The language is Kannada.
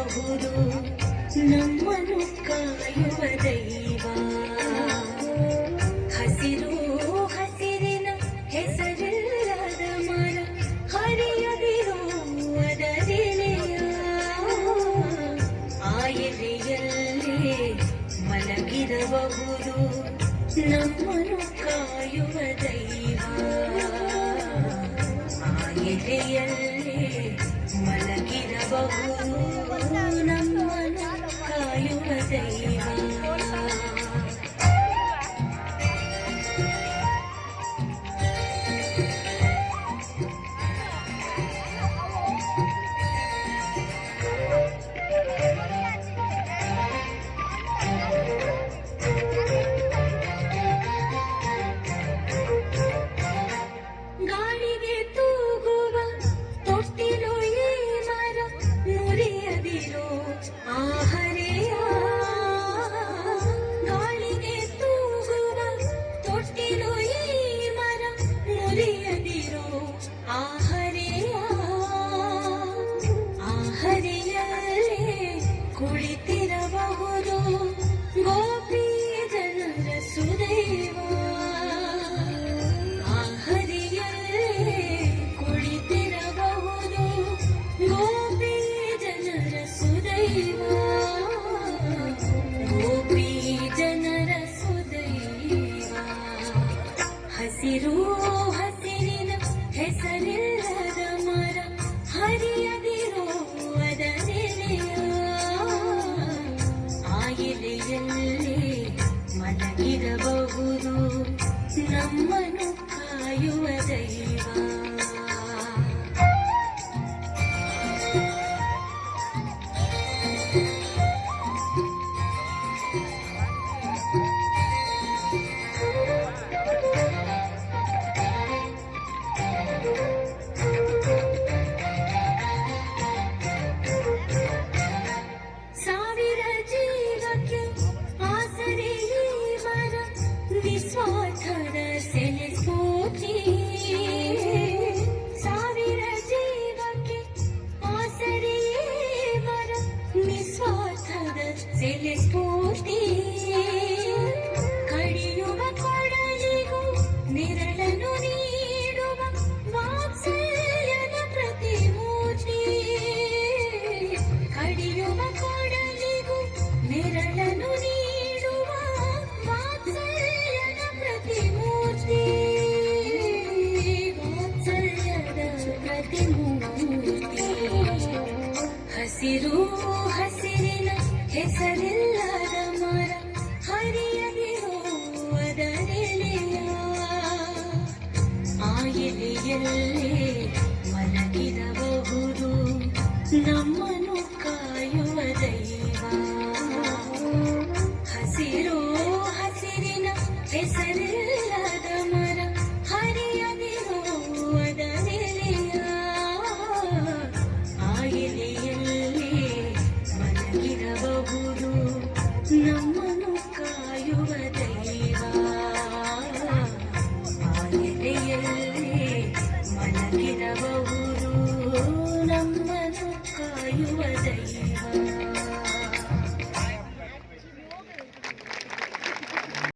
ಆಗಿರಬಹುದು ನಮ್ಮನ್ನು ಕಾಯುವ ದೈವ. ಹಸಿರು ಹಸಿರಿನ ಹೆಸರಿಲ್ಲದ ಮರ ಹರಿಯದಿರೋ ಅದರೆಲೆಯ. ಆ ಎಲೆಯಲ್ಲೇ ಮಲಗಿರಬಹುದು ನಮ್ಮನ್ನು ಕಾಯುವ ದೈವ. ಆ ಎಲೆಯಲ್ಲೇ ಮಲಗಿರಬಹುದು ನಮ್ಮನ್ನು ಕಾಯುವ ದೈವ. ಗಾಳಿಗೆ ತೂಗುವ ತೊಟ್ಟಿಲು ಈ ಮರ ಮುರಿಯದಿರೋ ಆ ಹರೆಯ. ಗಾಳಿಗೆ ತೂಗುವ ತೊಟ್ಟಿಲು ಈ ಮರ ಮುರಿಯದಿರೋ ಆ ಹರೆಯ. ಆ ಹರೆಯಲ್ಲೇ ಕುಳಿತಿರಬಹುದು ಗೋಪಿ ಜನರ ಸುದೈವ. ಆ ಹರಿಯಲ್ಲೇ ಕುಳಿತಿರಬಹುದು ಗೋಪಿ ಜನರ ಸುದೈವ. ಗೋಪಿ ಜನರ ಸುದೈವ. ಹಸಿರು ಹಸಿರಿನ ಹೆಸರಿಲ್ಲದ ಮರ ಹರಿಯದಿರೋ ಅದರೆಲೆಯ. ಆ ಎಲೆಯಲ್ಲೇ ಮಲಗಿರಬಹುದು ನಮ್ಮನ್ನು ಕಾಯುವ ದೈವ. ಸಾವಿರ ಜೀವಕ್ಕೆ ಆಸರೆ ಈ ಮರ ನಿಸ್ವಾರ್ಥದ ಸೆಲೆ ಸ್ಫೂರ್ತಿ. ಸಾವಿರ ಜೀವಕ್ಕೆ ಆಸರೆ ಈ ಮರ ನಿಸ್ವಾರ್ಥದ ಸೆಲೆ ಸ್ಫೂರ್ತಿ. ಕಡಿಯುವ ಕೊಡಲಿಗೂ ನಿರಳನ್ನು ನೀಡುವ ವಾತ್ಸಲ್ಯದ ಪ್ರತಿಮೂರ್ತಿ. ಕಡಿಯುವ ಕೊಡಲಿಗೂ ನಿರಳನ್ನು ನೀಡುವ ವಾತ್ಸಲ್ಯದ ಪ್ರತಿಮೂರ್ತಿ. ವಾತ್ಸಲ್ಯದ ಪ್ರತಿಮೂರ್ತಿ. ಹಸಿರು ಹಸಿರಿನ ಹೆಸರಿಲ್ಲದ ಮರ ಹರಿಯದಿರೋ ಅದರೆಲೆಯ. ಆ ಎಲೆಯಲ್ಲೇ